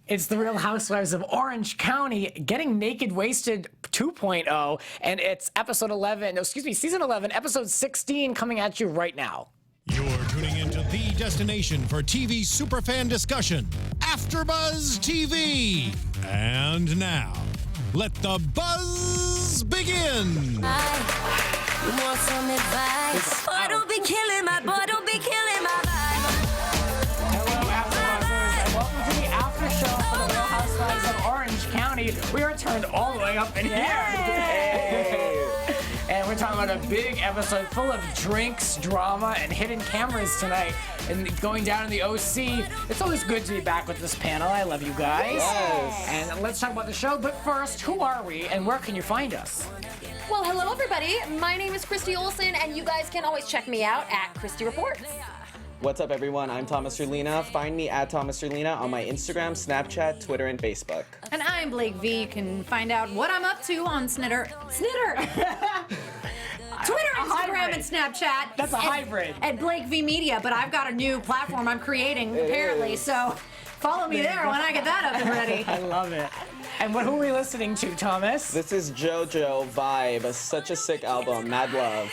It's the Real Housewives of Orange County, Getting Naked Wasted 2.0, and it's season 11, episode 16 coming at you right now. You're tuning into the destination for TV superfan discussion, AFTERBUZZ TV. And now, let the buzz begin. I want some advice. Boy, don't be killing my vibe. Hello, AFTERBUZZers, and welcome to the after show for the Real Housewives of Orange County. We are turned all the way up in here. And we're talking about a big episode full of drinks, drama, and hidden cameras tonight. And going down in the OC. It's always good to be back with this panel. I love you guys. Yes. And let's talk about the show. But first, who are we and where can you find us? Well, hello everybody. My name is Christy Olson, and you guys can always check me out at Christy Reports. What's up, everyone? I'm Orlina. Find me at Orlina on my Instagram, Snapchat, Twitter, and Facebook. And I'm Blake V. You can find out what I'm up to on Twitter, Instagram, and Snapchat. That's a hybrid. At Blake V Media, but I've got a new platform I'm creating, apparently, so follow me there when I get that up and ready. I love it. And who are we listening to, Thomas? This is JoJo Vibe. Such a sick album. Mad love.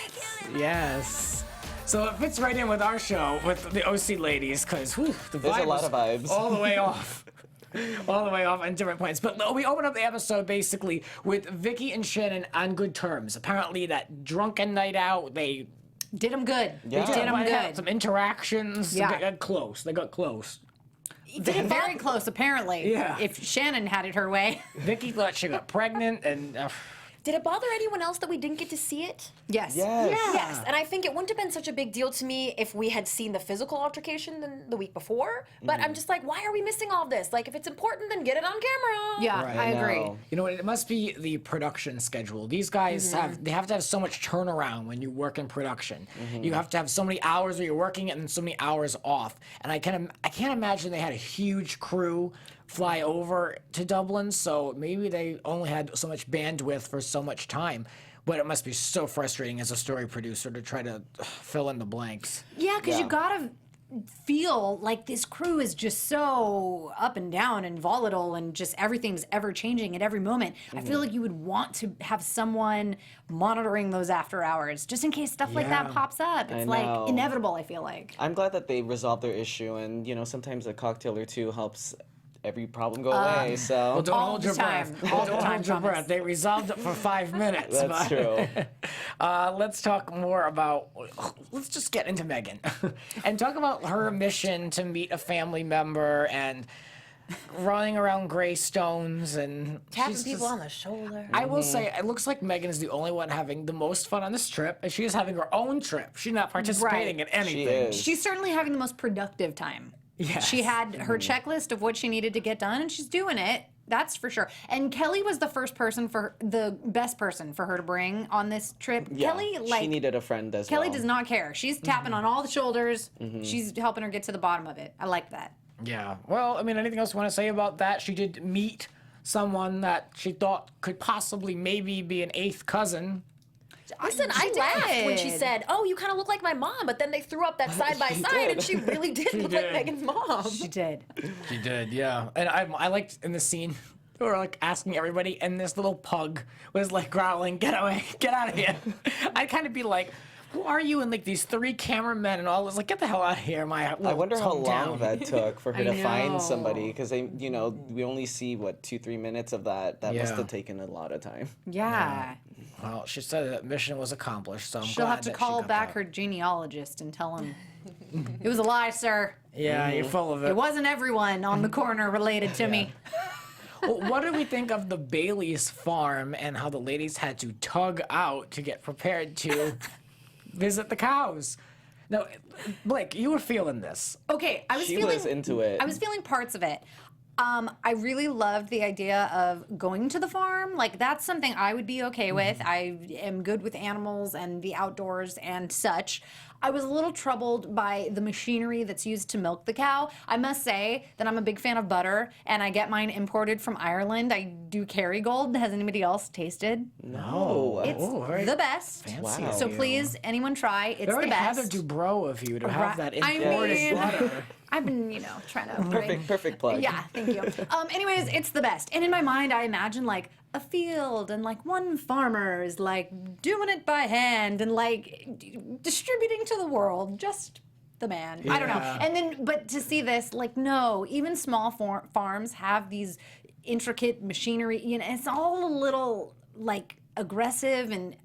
Yes. So it fits right in with our show, with the OC ladies, because the There's vibe a lot of vibes. all the way off. All the way off on different points. But we open up the episode basically with Vicki and Shannon on good terms. Apparently that drunken night out, they Did them good. Yeah. They did them had good. some interactions. Yeah. They got close. Very close, apparently. Yeah. If Shannon had it her way. Vicki thought she got pregnant, and Did it bother anyone else that we didn't get to see it? Yes. Yes. Yes, and I think it wouldn't have been such a big deal to me if we had seen the physical altercation the week before. But I'm just like, why are we missing all this? Like, if it's important, then get it on camera. Yeah, Right. I agree. know. you know what? It must be the production schedule. These guys have to have so much turnaround when you work in production. You have to have so many hours where you're working and then so many hours off. And I can't imagine they had a huge crew fly over to Dublin, so maybe they only had so much bandwidth for so much time. But it must be so frustrating as a story producer to try to fill in the blanks. Yeah, because Yeah. you gotta feel like this crew is just so up and down and volatile and just everything's ever changing at every moment. I feel like you would want to have someone monitoring those after hours just in case stuff like that Yeah. pops up. It's know. like inevitable, I feel like. I'm glad that they resolved their issue, and sometimes a cocktail or two helps every problem go away. So Well, don't All hold the your time. breath. All the Don't time, hold your Thomas. breath. They resolved it for 5 minutes. that's true. Let's talk more about. Let's just get into Megan and talk about her mission to meet a family member and running around Greystones and Tapping she's people just- on the shoulder. I will say, it looks like Megan is the only one having the most fun on this trip, and she is having her own trip. She's not participating in anything. is. She's certainly having the most productive time. Yes. She had her checklist of what she needed to get done, and she's doing it. That's for sure. And Kelly was the best person for her to bring on this trip. Yeah, Kelly, she needed a friend as Kelly well. does not care. She's tapping on all the shoulders. She's helping her get to the bottom of it. I like that. Yeah. Well, I mean, anything else you want to say about that? She did meet someone that she thought could possibly maybe be an eighth cousin. Listen, I laughed when she said, "Oh, you kind of look like my mom," but then they threw up that side by side, and she really did look like did. Megan's mom. She did. She did, yeah. And I liked in the scene, they were like asking everybody, and this little pug was like growling, "Get away, get out of here." I'd kind of be like, who are you? And like these 3 cameramen and all this, like, get the hell out of here, my I wonder how long hometown. that took for her I to know. find somebody, because we only see 2-3 minutes of that. That must Yeah. have taken a lot of time. Yeah. Well, she said that mission was accomplished, so I'm She'll glad have to that she call got back that. her genealogist and tell him it was a lie, sir. Yeah, you're full of It it. wasn't everyone on the corner related to me. Well, what did we think of the Bailey's farm and how the ladies had to tug out to get prepared to visit the cows? Now, Blake, you were feeling this. Okay, I was She feeling was into it. I was feeling parts of it. I really loved the idea of going to the farm. Like, that's something I would be okay with. I am good with animals and the outdoors and such. I was a little troubled by the machinery that's used to milk the cow. I must say that I'm a big fan of butter, and I get mine imported from Ireland. I do Kerrygold. Has anybody else tasted? No. It's the best. fancy Wow. of So you. please, anyone try. It's Very the best. Heather Dubrow of you to have that I imported mean- butter. I've been, trying to upgrade. Perfect plug. Yeah, thank you. Anyways, it's the best. And in my mind, I imagine like a field and like one farmer is like doing it by hand and like distributing to the world. Just the man. I don't know. Yeah. And then, but to see this, like, no, even small farms have these intricate machinery. It's all a little like aggressive and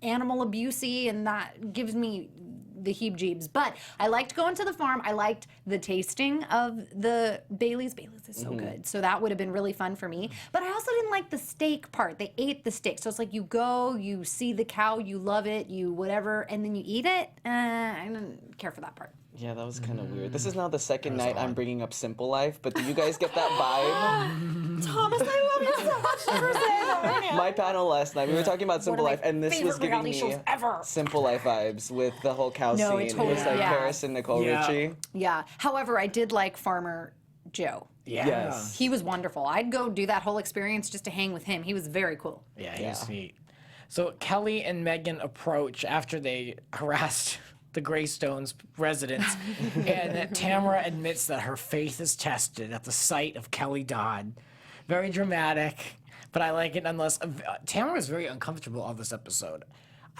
animal abusey, and that gives me the heebs-jeebs. But I liked going to the farm. I liked the tasting of the Bailey's. Bailey's is so good. So that would have been really fun for me. But I also didn't like the steak part. They ate the steak. So it's like you go, you see the cow, you love it, you whatever, and then you eat it. I didn't care for that part. Yeah, that was kind of weird. This is now the second night I'm bringing up Simple Life, but do you guys get that vibe? Thomas, I love you so much for saying that right now. My panel last night, we were talking about Simple my Life, and this was favorite giving reality me shows ever. Simple Life vibes with the whole cow No, scene. it It totally- was like yeah. Paris and Nicole Yeah. Richie. Yeah. However, I did like Farmer Joe. Yeah. Yes. He was wonderful. I'd go do that whole experience just to hang with him. He was very cool. Yeah, he's neat. So Kelly and Megan approach after they harassed the Greystones residents, and Tamara admits that her faith is tested at the sight of Kelly Dodd. Very dramatic, but I like it nonetheless. Tamara is very uncomfortable on this episode.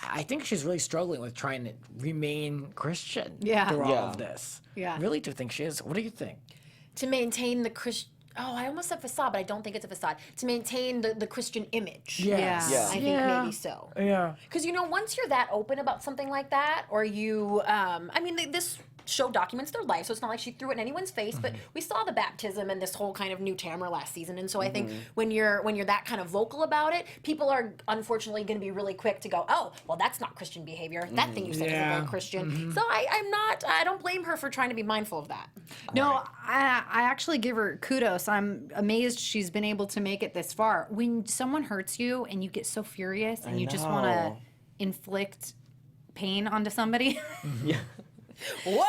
I think she's really struggling with trying to remain Christian through all of this. Yeah. Really do think she is. What do you think? To maintain the Christian. Oh, I almost said facade, but I don't think it's a facade. To maintain the Christian image. Yes. Yeah. I think maybe so. Yeah. Because, once you're that open about something like that, or you, this show documents their life, so it's not like she threw it in anyone's face, but we saw the baptism and this whole kind of new Tamara last season, and so I think when you're that kind of vocal about it, people are unfortunately going to be really quick to go, oh, well, that's not Christian behavior. That thing you said isn't very Christian. So I don't blame her for trying to be mindful of that. No, I actually give her kudos. I'm amazed she's been able to make it this far. When someone hurts you and you get so furious and you just want to know. inflict pain onto somebody. Yeah. Whoa!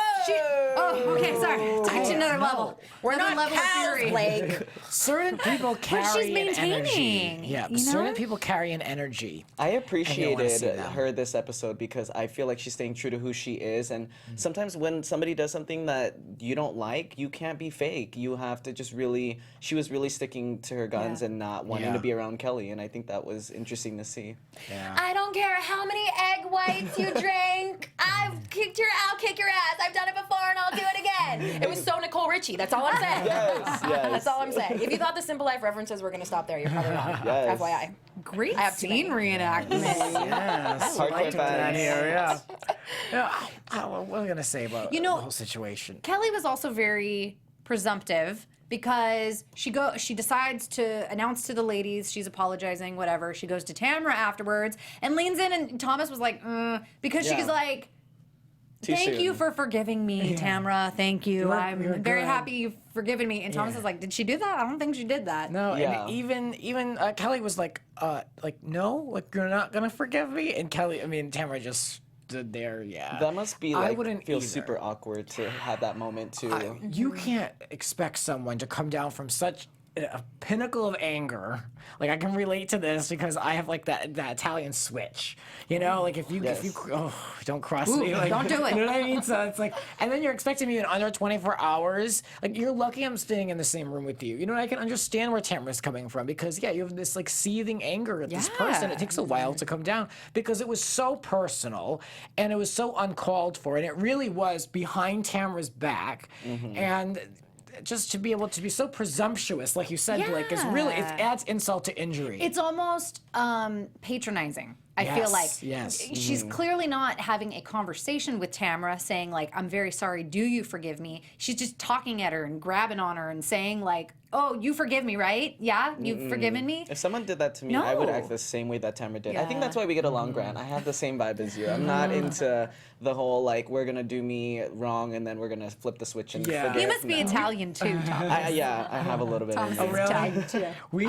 Oh, okay, sorry. Back to another level. We're Another not level of cows, fury. Blake. Certain people carry an energy. maintaining, Yeah, you certain know? people carry an energy. I see appreciated them. her this episode because I feel like she's staying true to who she is. And sometimes when somebody does something that you don't like, you can't be fake. You have to just really, she was really sticking to her guns and not wanting Yeah. to be around Kelly. And I think that was interesting to see. I don't care how many egg whites you drink. I'll kick your ass. I've done it before and I'll do it again. It was so Nicole Richie. That's all I'm saying. Yes, yes. That's all I'm saying. If you thought the Simple Life references were going to stop there, you're probably wrong. Yes. FYI. Great I have too many. scene reenactment. Yes, Hardcore liked that fans. here, yeah. What am I gonna say about You know- the whole situation? Kelly was also very presumptive because she decides to announce to the ladies she's apologizing, whatever. She goes to Tamara afterwards and leans in, and Thomas was like, because Yeah. she's like, Too thank soon. you for forgiving me, Tamara. Thank you. You're I'm very good. happy you've forgiven me. And Thomas Yeah. is like, did she do that? I don't think she did that. No, Yeah. and even Kelly was like, no, like you're not gonna forgive me. And Tamara just stood there, yeah. That must be I like wouldn't feel either. super awkward to have that moment too. You can't expect someone to come down from such a pinnacle of anger. Like I can relate to this because I have like that Italian switch. Like if you don't cross me. Like, don't do it. You know what I mean? So it's like, and then you're expecting me in under 24 hours. Like you're lucky I'm staying in the same room with you. I can understand where Tamara's coming from because you have this like seething anger at this person. It takes a while to come down because it was so personal and it was so uncalled for, and it really was behind Tamara's back. And just to be able to be so presumptuous, like you said, Blake, is really, it adds insult to injury. It's almost patronizing. I feel like yes. she's clearly not having a conversation with Tamara saying like, I'm very sorry, do you forgive me? She's just talking at her and grabbing on her and saying like, oh, you forgive me, right? Yeah, you've forgiven me. If someone did that to me, I would No. act the same way that Tamara did. I think Yeah. that's why we get along, Grant. I have the same vibe as you. I'm not into the whole like we're gonna do me wrong and then we're gonna flip the switch and Yeah. forget. You must be No. Italian too, Thomas. Yeah, I have a little bit. Thomas of is it. Italian too. We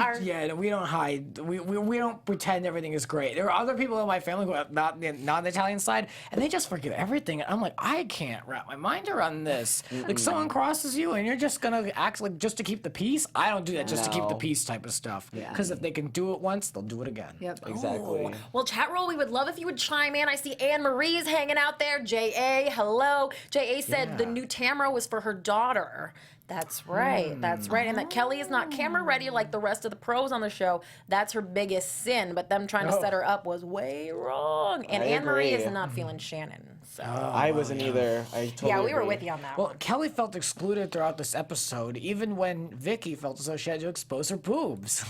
we don't hide. We don't pretend everything is great. There are other people in my family who are not on the Italian side, and they just forgive everything. And I'm like, I can't wrap my mind around this. Like someone crosses you, and you're just gonna act like just to keep the peace. I don't do that just to keep the No. peace type of stuff. Because if they can do it once, they'll do it again. Yep. Exactly. Well, chat roll, we would love if you would chime in. I see Anne Marie's hanging out there. J.A., hello. J.A. said the new Tamara was for her daughter. That's right. That's right. And that Kelly is not camera ready like the rest of the pros on the show. That's her biggest sin. But them trying to set her up was way wrong. And I Anne Marie agree. is not feeling Shannon. So I wasn't either. I totally yeah, we were agree. with you on that. Well, Kelly felt excluded throughout this episode, even when Vicki felt as though she had to expose her boobs.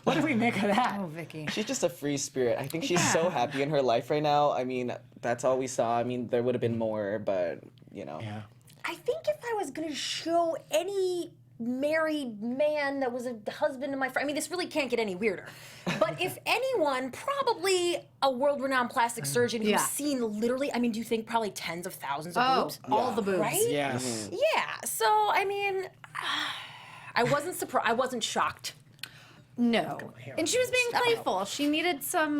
What do we make of that? Oh, Vicki. She's just a free spirit. I think she's so happy in her life right now. I mean, that's all we saw. I mean, there would have been more, but you know. Yeah. I think if I was going to show any married man that was a husband of my friend, I mean, this really can't get any weirder. But if anyone, probably a world-renowned plastic surgeon who's Yeah. seen literally, I mean, do you think probably tens of thousands of Oh, boobs? all the boobs. Right? Yes. Yeah. So, I mean, I wasn't surprised. I wasn't shocked. No. And she was being playful. She needed some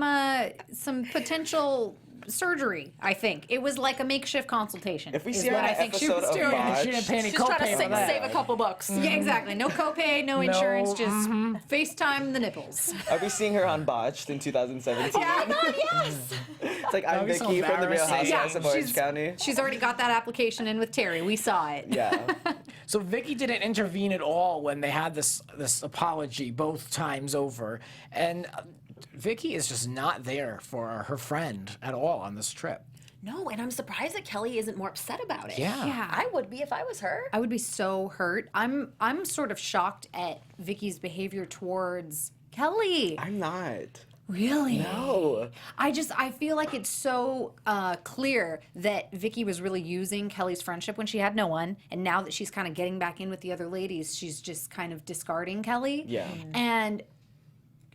potential surgery, I think. It was like a makeshift consultation. If we is see her what in I an think she episode was of doing. Botched, She didn't pay any Just trying to copay for that. save a couple bucks. Yeah, exactly. No copay, no insurance, just FaceTime the nipples. Are we seeing her on Botched in 2017? Yes. It's like, I'm That'd be so Vicki from the Real embarrassing. Housewives of Orange she's- County. She's already got that application in with Terry. We saw it. Yeah. So Vicki didn't intervene at all when they had this apology both times over, and Vicki is just not there for her friend at all on this trip. No, and I'm surprised that Kelly isn't more upset about it. Yeah. Yeah. I would be if I was her. I would be so hurt. I'm sort of shocked at Vicki's behavior towards Kelly. I'm not. Really? No. I feel like it's so clear that Vicki was really using Kelly's friendship when she had no one, and now that she's kind of getting back in with the other ladies, she's just kind of discarding Kelly. Yeah. And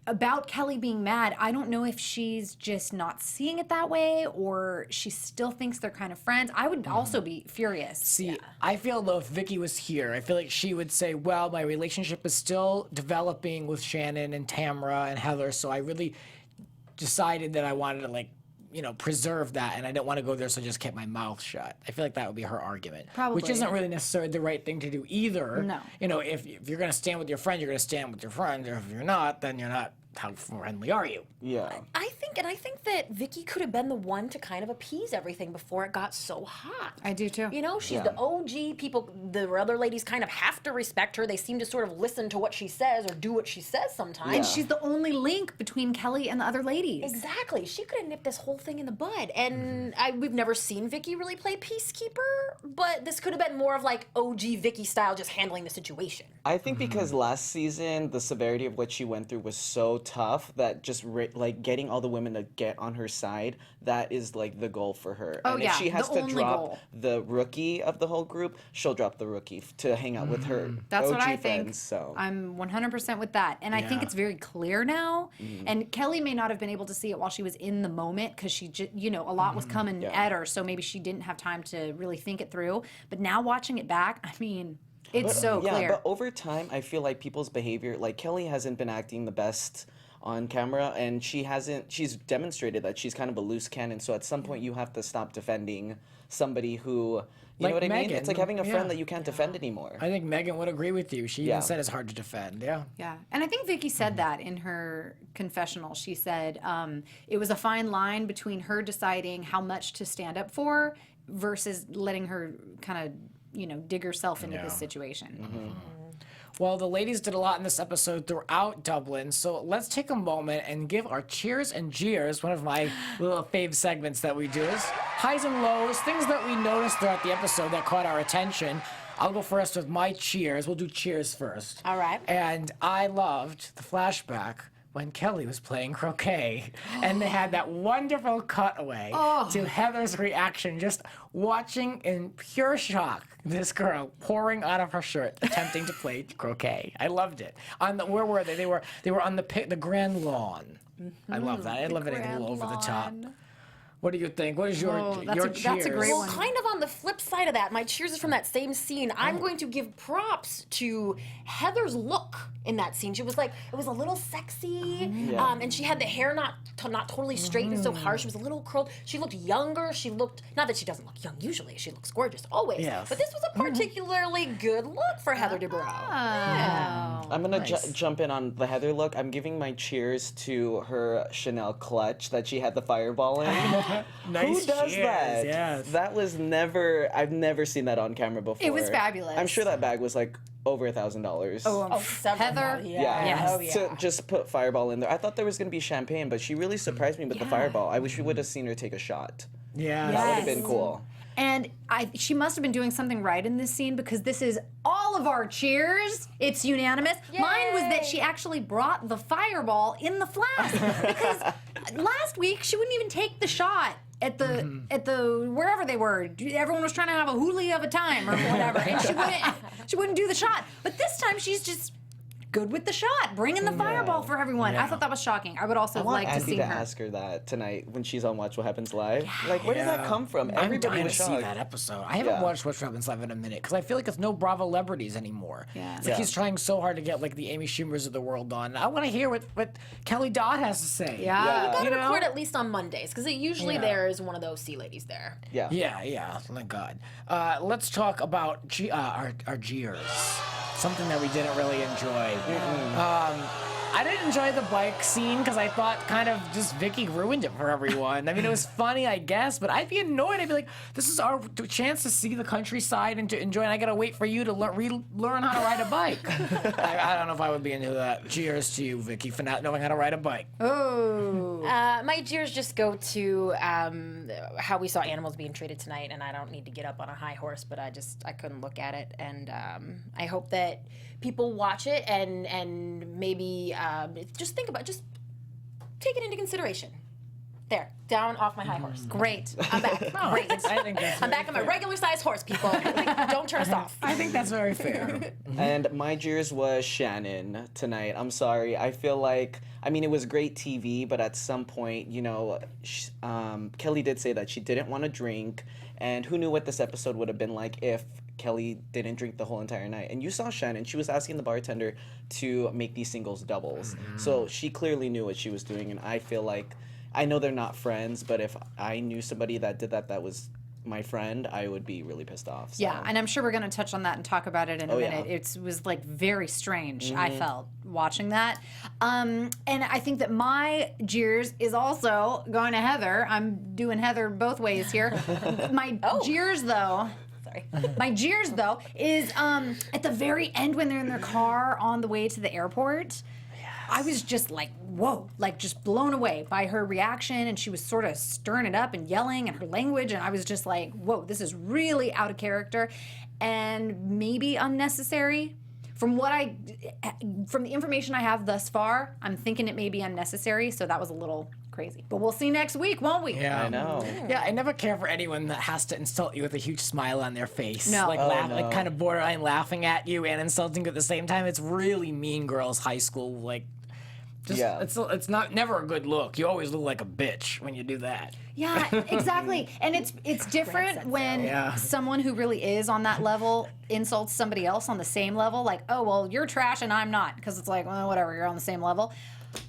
about Kelly being mad, I don't know if she's just not seeing it that way or she still thinks they're kind of friends. I would also be furious. See, I feel though if Vicki was here, I feel like she would say, well, my relationship is still developing with Shannon and Tamara and Heather, so I really decided that I wanted to preserve that, and I didn't want to go there, so I just kept my mouth shut. I feel like that would be her argument. Probably. Which isn't really necessarily the right thing to do either. No. You know, if you're going to stand with your friend, you're going to stand with your friend. Or if you're not, then you're not. How friendly are you? Yeah. I think that Vicki could have been the one to kind of appease everything before it got so hot. I do too. You know, she's the OG. People, the other ladies kind of have to respect her. They seem to sort of listen to what she says or do what she says sometimes. And she's the only link between Kelly and the other ladies. Exactly. She could have nipped this whole thing in the bud. And we've never seen Vicki really play peacekeeper, but this could have been more of like OG Vicki style, just handling the situation. I think because last season, the severity of what she went through was so tough that just like getting all the women to get on her side, that is like the goal for her. Oh, and yeah, if she has the to only drop goal. the rookie of the whole group, she'll drop the rookie to hang out with her That's OG what I think. friends. So I'm 100% with that. And I think Yeah. it's very clear now. And Kelly may not have been able to see it while she was in the moment because she just, a lot was coming at her. So maybe she didn't have time to really think it through. But now watching it back, I mean, it's so yeah, clear. but over time, I feel like people's behavior, like Kelly hasn't been acting the best on camera, and she's demonstrated that she's kind of a loose cannon. So at some point, you have to stop defending somebody who, you know what I mean? Megan. It's like having a friend Yeah. that you can't defend anymore. I think Megan would agree with you. She Yeah. even said it's hard to defend. Yeah. Yeah, and I think Vicki said that in her confessional. She said it was a fine line between her deciding how much to stand up for versus letting her kind of, dig herself into this situation. Well, the ladies did a lot in this episode throughout Dublin, so let's take a moment and give our cheers and jeers, one of my little fave segments that we do is highs and lows, things that we noticed throughout the episode that caught our attention. I'll go first with my cheers. We'll do cheers first. All right. And I loved the flashback when Kelly was playing croquet, and they had that wonderful cutaway to Heather's reaction, just watching in pure shock this girl pouring out of her shirt, attempting to play croquet. I loved it. Where were they? They were on the grand lawn. I love that. I love anything a little over the top. What do you think? What is your cheers? That's a great Well, one. kind of on the flip side of that, my cheers is from that same scene. I'm going to give props to Heather's look in that scene. She was like, it was a little sexy, and she had the hair not totally straight and so harsh. She was a little curled. She looked younger. She looked, not that she doesn't look young usually. She looks gorgeous always. Yes. But this was a particularly good look for Heather Dubrow. Yeah. I'm gonna jump in on the Heather look. I'm giving my cheers to her Chanel clutch that she had the fireball in. Nice Who does cheers, that? yes. That was I've never seen that on camera before. It was fabulous. I'm sure that bag was like over $1,000. Oh, several. Heather? Yeah. Yes. Oh, yeah. To just put Fireball in there. I thought there was gonna be champagne, but she really surprised me with the Fireball. I wish we would have seen her take a shot. Yeah. That would have Yes. been cool. And she must have been doing something right in this scene because this is all of our cheers. It's unanimous. Mine was that she actually brought the fireball in the flask because last week she wouldn't even take the shot at the wherever they were. Everyone was trying to have a hoolie of a time or whatever, and she wouldn't do the shot. But this time she's just good with the shot, bringing the fireball for everyone. I thought that was shocking. I would also I have want liked to Andy see to her. ask her that tonight when she's on Watch What Happens Live. Like, where did that come from? I'm Everybody dying to was see shocked. that episode. I haven't Yeah. watched What's Happens Live in a minute because I feel like it's no Bravo celebrities anymore. Yeah. It's like he's trying so hard to get like the Amy Schumers of the world on. I want to hear what Kelly Dodd has to say. Yeah. Gotta You know? record at least on Mondays because usually Yeah. there is one of those sea ladies there. Yeah. Yeah, thank God. Let's talk about our jeers. Something that we didn't really enjoy. I didn't enjoy the bike scene because I thought kind of just Vicki ruined it for everyone. I mean, it was funny, I guess, but I'd be annoyed. I'd be like, this is our chance to see the countryside and to enjoy, and I gotta wait for you to learn how to ride a bike. I don't know if I would be into that. Cheers to you, Vicki, for not knowing how to ride a bike. Oh. My jeers just go to how we saw animals being treated tonight, and I don't need to get up on a high horse, but I couldn't look at it, and I hope that people watch it and maybe just think about, just take it into consideration. There, down off my high horse. Great. I'm back. Great. I think that's I'm back on my regular size horse, people. Like, don't turn us off. I think that's very fair. And my jeers was Shannon tonight. I'm sorry. I feel like, I mean, it was great TV, but at some point, you know, Kelly did say that she didn't want to drink, and who knew what this episode would have been like if Kelly didn't drink the whole entire night. And you saw Shannon, she was asking the bartender to make these singles doubles. So she clearly knew what she was doing, and I feel like, I know they're not friends, but if I knew somebody that did that was my friend, I would be really pissed off. So. Yeah, and I'm sure we're going to touch on that and talk about it in a yeah. minute. It was like very strange, I felt, watching that. And I think that my jeers is also going to Heather. I'm doing Heather both ways here. My jeers, though... My jeers, though, is at the very end when they're in their car on the way to the airport. I was just like, whoa, like just blown away by her reaction, and she was sort of stirring it up and yelling and her language, and I was just like, whoa, this is really out of character and maybe unnecessary. From the information I have thus far, I'm thinking it may be unnecessary, so that was a little crazy. But we'll see next week, won't we? Yeah, I know. Yeah, I never care for anyone that has to insult you with a huge smile on their face. No. Like, Oh, like kind of borderline laughing at you and insulting you at the same time. It's really Mean Girls high school. Like, just Yeah. it's never a good look. You always look like a bitch when you do that. Yeah, exactly. And it's different when Yeah. someone who really is on that level insults somebody else on the same level. Like, oh, well, you're trash and I'm not. Because it's like, well, whatever, you're on the same level.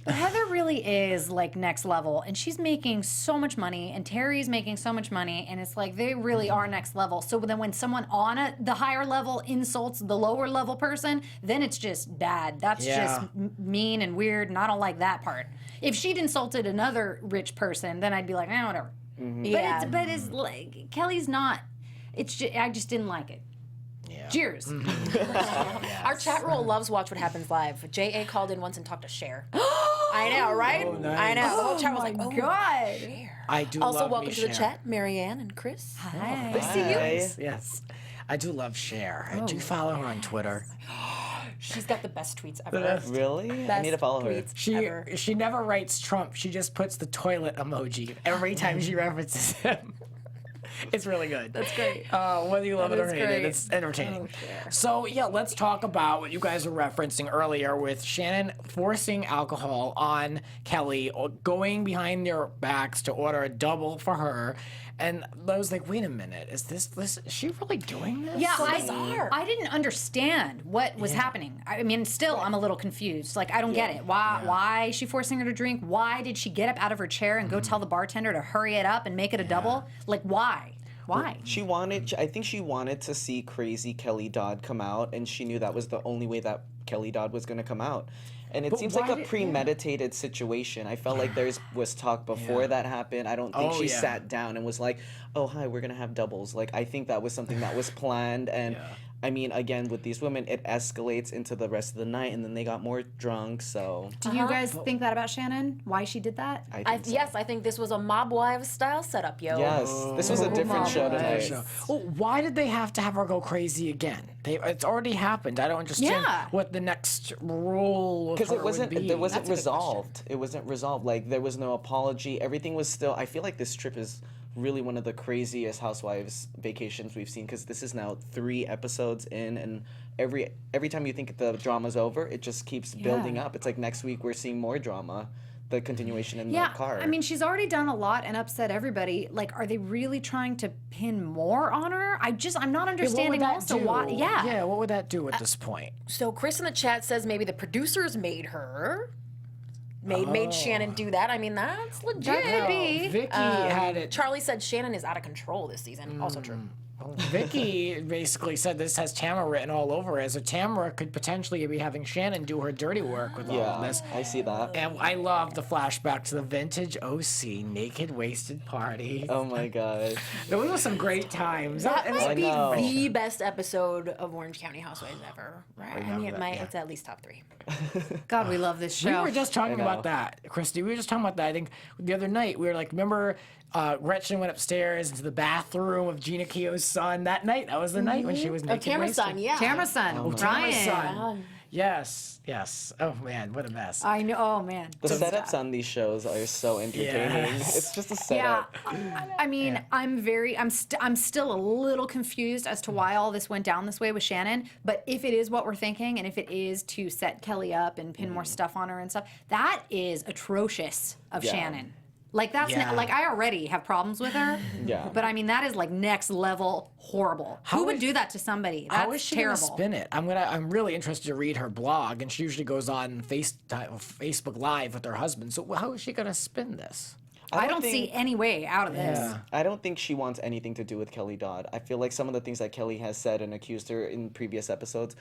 But Heather really is like next level. And she's making so much money. And Terry's making so much money. And it's like they really are next level. So then when someone on the higher level insults the lower level person, then it's just bad. That's Yeah. just mean and weird. And I don't like that part. If she'd insulted another rich person, then I'd be like, whatever. Yeah. But it's like Kelly's not. It's just, I just didn't like it. Yeah. Cheers. Our chat roll loves Watch What Happens Live. J.A. called in once and talked to Cher. I know, right? nice. I know. The whole chat was like, oh, God. Cher. I do Also, love welcome me to the Cher. chat, Marianne and Chris. Hi. Hi. Yes. I do love Cher. I do follow her on Twitter. She's got the best tweets ever. Really? I need to follow her. Tweets ever. She never writes Trump. She just puts the toilet emoji every time she references him. It's really good. That's great. Whether you love it or is hate it, great. it's entertaining. Oh, So yeah, let's talk about what you guys were referencing earlier with Shannon forcing alcohol on Kelly, or going behind their backs to order a double for her. And I was like, wait a minute, is she really doing this? Yeah, bizarre. I didn't understand what was happening. I mean, still, I'm a little confused. Like, I don't get it. Why is she forcing her to drink? Why did she get up out of her chair and go tell the bartender to hurry it up and make it a double? Like, why? Why? I think she wanted to see crazy Kelly Dodd come out, and she knew that was the only way that Kelly Dodd was going to come out. And it seems like a premeditated situation. I felt like there was talk before that happened. I don't think she sat down and was like, oh, hi, we're going to have doubles. Like, I think that was something that was planned. And I mean, again, with these women, it escalates into the rest of the night, and then they got more drunk, so. Do you guys think that about Shannon? Why she did that? I think so. Yes, I think this was a Mob Wives style setup, yo. Yes, this was a different show tonight. Well, why did they have to have her go crazy again? It's already happened. I don't understand what the next rule of Because her would be. it wasn't That's a good resolved. It wasn't resolved. Like, there was no apology. Everything was still. I feel like this trip is really one of the craziest Housewives vacations we've seen, because this is now 3 episodes in, and every time you think the drama's over, it just keeps building up. It's like next week we're seeing more drama, the continuation in the car. I mean, she's already done a lot and upset everybody. Like, are they really trying to pin more on her? I'm not understanding also why. Yeah. Yeah, what would that do at this point? So Chris in the chat says maybe the producers made her. Made Shannon do that. I mean, that's legit. That could be. Vicky had it. Charlie said Shannon is out of control this season. Also true. Vicky basically said this has Tamara written all over it, so Tamara could potentially be having Shannon do her dirty work with all of this. I see that. And I love the flashback to the vintage OC naked wasted party. Oh my god. Those were some great times. That It was might like- be know. the best episode of Orange County Housewives ever. Right? I mean, that, it's at least top 3. God, we love this We show. were just talking know. about that, Christy. We were just talking about that. I think the other night we were like, remember Gretchen went upstairs into the bathroom of Gina Keogh's son that night? That was the night when she was naked. Tamara's wasted. son, yeah. Tamara's son, Tamara's Ryan. son. Yes, yes. Oh man, what a mess. I know. Oh man. The setups on these shows are so entertaining. Yes. It's just a Yeah, setup. I mean, I'm still a little confused as to why all this went down this way with Shannon. But if it is what we're thinking, and if it is to set Kelly up and pin more stuff on her and stuff, that is atrocious of Yeah. Shannon. Like that's Yeah. like I already have problems with her. Yeah. But I mean that is like next level horrible. Who would do that to somebody? That's How is she terrible. gonna spin it? I'm really interested to read her blog, and she usually goes on Facebook Live with her husband. So how is she gonna spin this? I don't see any way out of this. Yeah. I don't think she wants anything to do with Kelly Dodd. I feel like some of the things that Kelly has said and accused her in previous episodes,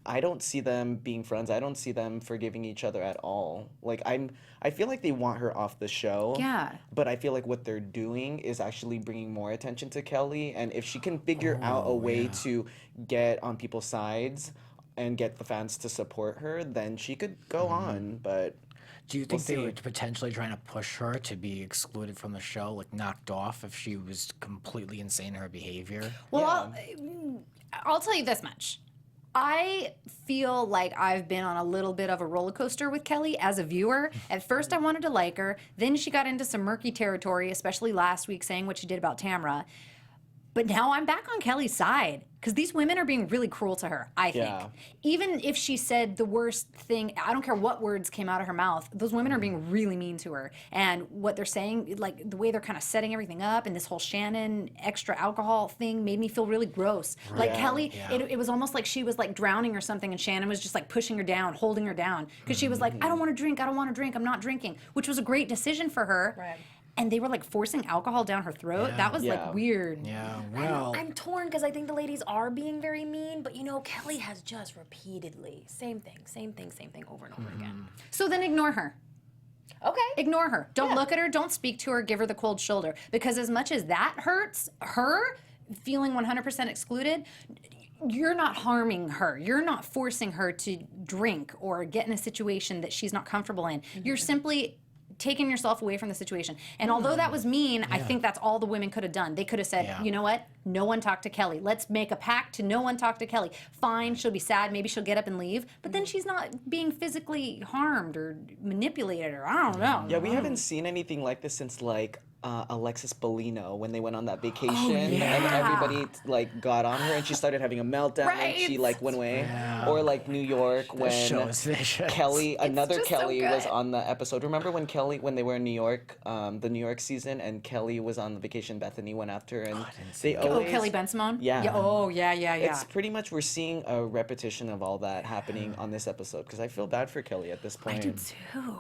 I don't see them being friends. I don't see them forgiving each other at all. Like I feel like they want her off the show. Yeah. But I feel like what they're doing is actually bringing more attention to Kelly, and if she can figure out a way to get on people's sides and get the fans to support her, then she could go on, but Do you think they see. were potentially trying to push her to be excluded from the show, like knocked off, if she was completely insane in her behavior? Well, I'll tell you this much. I feel like I've been on a little bit of a roller coaster with Kelly as a viewer. At first, I wanted to like her. Then she got into some murky territory, especially last week, saying what she did about Tamra. But now I'm back on Kelly's side because these women are being really cruel to her, I think. Yeah. Even if she said the worst thing, I don't care what words came out of her mouth, those women are being really mean to her. And what they're saying, like the way they're kind of setting everything up, and this whole Shannon extra alcohol thing made me feel really gross. Like Kelly, it was almost like she was like drowning or something, and Shannon was just like pushing her down, holding her down. Because she was like, I don't want to drink, I'm not drinking, which was a great decision for her. Right. And they were like forcing alcohol down her throat. That was Yeah. like weird. Yeah, well, I'm torn because I think the ladies are being very mean, but you know, Kelly has just repeatedly same thing over and over again. So then ignore her. Okay. Ignore her. Don't Yeah. look at her. Don't speak to her. Give her the cold shoulder. Because as much as that hurts her feeling 100% excluded, you're not harming her. You're not forcing her to drink or get in a situation that she's not comfortable in. You're simply taken yourself away from the situation. And although that was mean, I think that's all the women could have done. They could have said, you know what? No one talk to Kelly. Let's make a pact to no one talk to Kelly. Fine, she'll be sad. Maybe she'll get up and leave. But then she's not being physically harmed or manipulated or I don't know. Yeah, we haven't seen anything like this since like Alexis Bellino when they went on that vacation and everybody like got on her and she started having a meltdown and she like went away. Or like New York when Kelly, another Kelly was on the episode. Remember when Kelly, when they were in New York, the New York season, and Kelly was on the vacation, Bethany went after and they always... Oh, Kelly Ben-Simone? Yeah. Oh, yeah. It's pretty much, we're seeing a repetition of all that happening on this episode because I feel bad for Kelly at this point. I do too.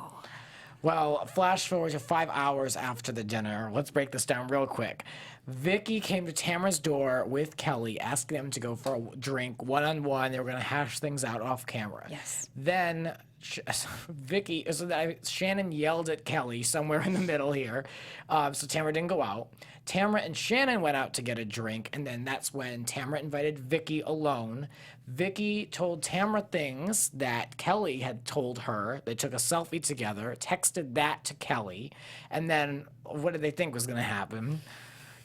Well, flash forward to 5 hours after the dinner. Let's break this down real quick. Vicki came to Tamara's door with Kelly, asking them to go for a drink one-on-one. They were going to hash things out off camera. Yes. Then Shannon yelled at Kelly somewhere in the middle here, so Tamara didn't go out. Tamara and Shannon went out to get a drink, and then that's when Tamara invited Vicki alone. Vicki told Tamara things that Kelly had told her. They took a selfie together, texted that to Kelly, and then what did they think was going to happen?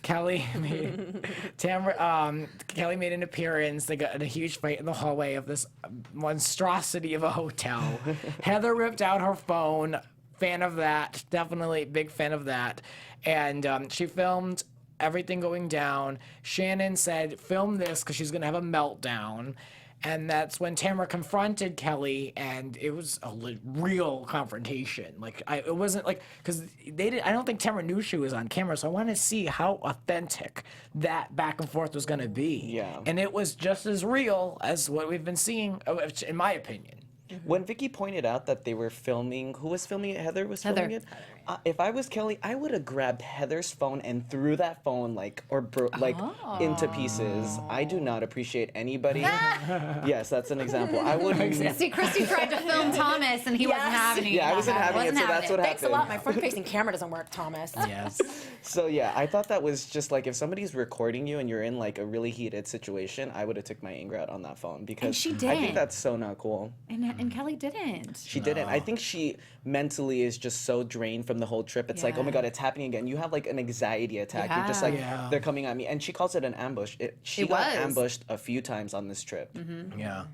Kelly made an appearance. They got in a huge fight in the hallway of this monstrosity of a hotel. Heather ripped out her phone. Fan of that. Definitely big fan of that. And she filmed everything going down. Shannon said, film this because she's going to have a meltdown. And that's when Tamara confronted Kelly, and it was a real confrontation. Like, it wasn't like, because I don't think Tamara knew she was on camera, so I wanted to see how authentic that back and forth was going to be. Yeah. And it was just as real as what we've been seeing, in my opinion. When Vicki pointed out that they were filming, who was filming it? Heather was filming it? If I was Kelly, I would have grabbed Heather's phone and threw that phone into pieces. I do not appreciate anybody. Yes, that's an example. I would. See, Christy tried to film Thomas, and he wasn't having it. Yeah, I wasn't having it, so that's what happened. Thanks a lot. My front-facing camera doesn't work, Thomas. Yes. So yeah, I thought that was just like if somebody's recording you and you're in like a really heated situation, I would have took my anger out on that phone because she I did. think that's so not cool. And Kelly didn't. She didn't. I think she mentally is just so drained from the whole trip. It's like, oh my God, it's happening again. You have like an anxiety attack. You're just like, they're coming at me. And she calls it an ambush. She got ambushed a few times on this trip. Yeah.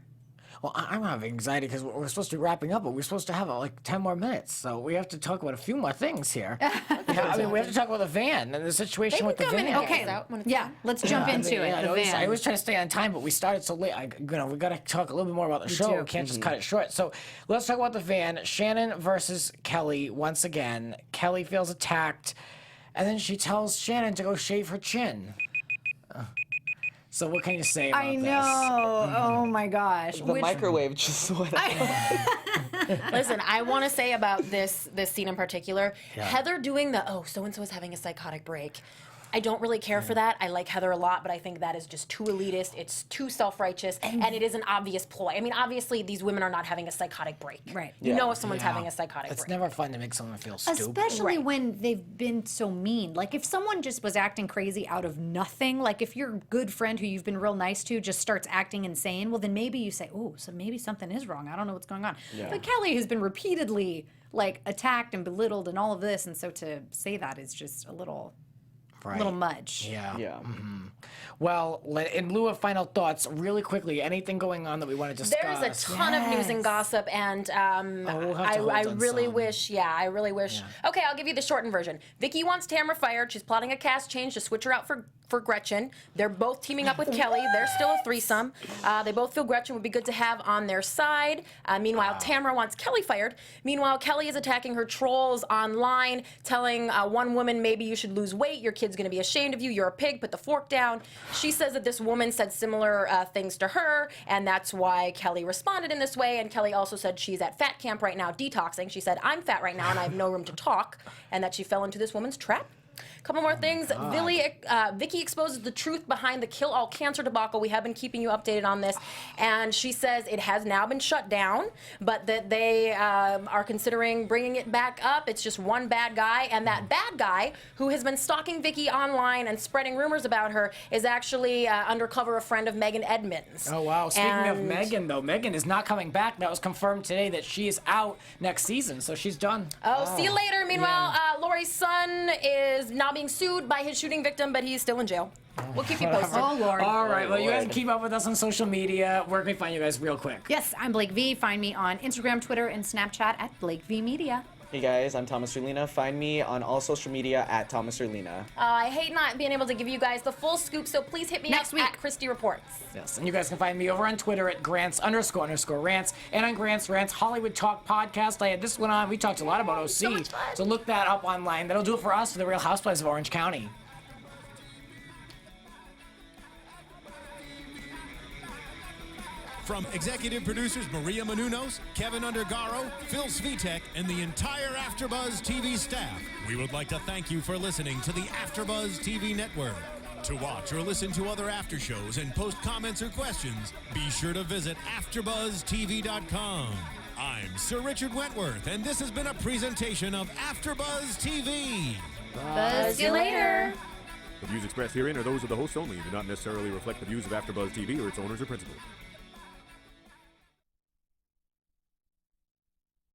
Well, I'm having anxiety because we're supposed to be wrapping up, but we're supposed to have like 10 more minutes. So we have to talk about a few more things here. I mean, we have to talk about the van and the situation with the van. Okay, let's jump into it. The van. I was trying to stay on time, but we started so late. We got to talk a little bit more about the show. We can't just cut it short. So let's talk about the van. Shannon versus Kelly once again. Kelly feels attacked, and then she tells Shannon to go shave her chin. So what can you say about this? I know. Oh my gosh. The microwave just went off. Listen, I want to say about this scene in particular, Heather doing so-and-so is having a psychotic break. I don't really care for that. I like Heather a lot, but I think that is just too elitist. It's too self-righteous, and it is an obvious ploy. I mean, obviously, these women are not having a psychotic break. Right. You know if someone's having a psychotic break. It's never fun to make someone feel stupid. Especially when they've been so mean. Like, if someone just was acting crazy out of nothing, like if your good friend who you've been real nice to just starts acting insane, well, then maybe you say, oh, so maybe something is wrong. I don't know what's going on. Yeah. But Kelly has been repeatedly, like, attacked and belittled and all of this, and so to say that is just a little much. Yeah. Yeah. Mm-hmm. Well, in lieu of final thoughts, really quickly, anything going on that we want to discuss? There's a ton of news and gossip, and I really wish. Okay, I'll give you the shortened version. Vicki wants Tamara fired. She's plotting a cast change to switch her out for Gretchen. They're both teaming up with Kelly. They're still a threesome. They both feel Gretchen would be good to have on their side. Meanwhile, Tamara wants Kelly fired. Meanwhile, Kelly is attacking her trolls online, telling one woman, maybe you should lose weight. Your kid's going to be ashamed of you. You're a pig. Put the fork down. She says that this woman said similar things to her, and that's why Kelly responded in this way. And Kelly also said she's at fat camp right now, detoxing. She said, I'm fat right now, and I have no room to talk, and that she fell into this woman's trap. Couple more things. Vicki exposes the truth behind the Kill All Cancer debacle. We have been keeping you updated on this. And she says it has now been shut down, but that they are considering bringing it back up. It's just one bad guy. And that bad guy who has been stalking Vicki online and spreading rumors about her is actually undercover a friend of Megan Edmonds. Oh, wow. Speaking of Megan, though, Megan is not coming back. That was confirmed today that she is out next season, so she's done. Oh, see you later. Meanwhile, Lori's son is now being sued by his shooting victim, but he's still in jail. We'll keep you posted. Oh, Lord. All right, well, you guys Lord. keep up with us on social media. Where can we find you guys real quick? Yes, I'm Blake V. Find me on Instagram, Twitter, and Snapchat at Blake V Media. Hey guys, I'm Thomas Orlina. Find me on all social media at Thomas Orlina. I hate not being able to give you guys the full scoop, so please hit me Next up week. at Christy Reports. Yes, and you guys can find me over on Twitter at Grants__Rants and on Grants Rants Hollywood Talk Podcast. I had this one on. We talked a lot about OC, So much fun. so look that up online. That'll do it for us for the Real Housewives of Orange County. From executive producers Maria Menounos, Kevin Undergaro, Phil Svitek, and the entire AfterBuzz TV staff, we would like to thank you for listening to the AfterBuzz TV network. To watch or listen to other after shows and post comments or questions, be sure to visit AfterBuzzTV.com. I'm Sir Richard Wentworth, and this has been a presentation of AfterBuzz TV. Buzz you later. The views expressed herein are those of the hosts only and do not necessarily reflect the views of AfterBuzz TV or its owners or principals.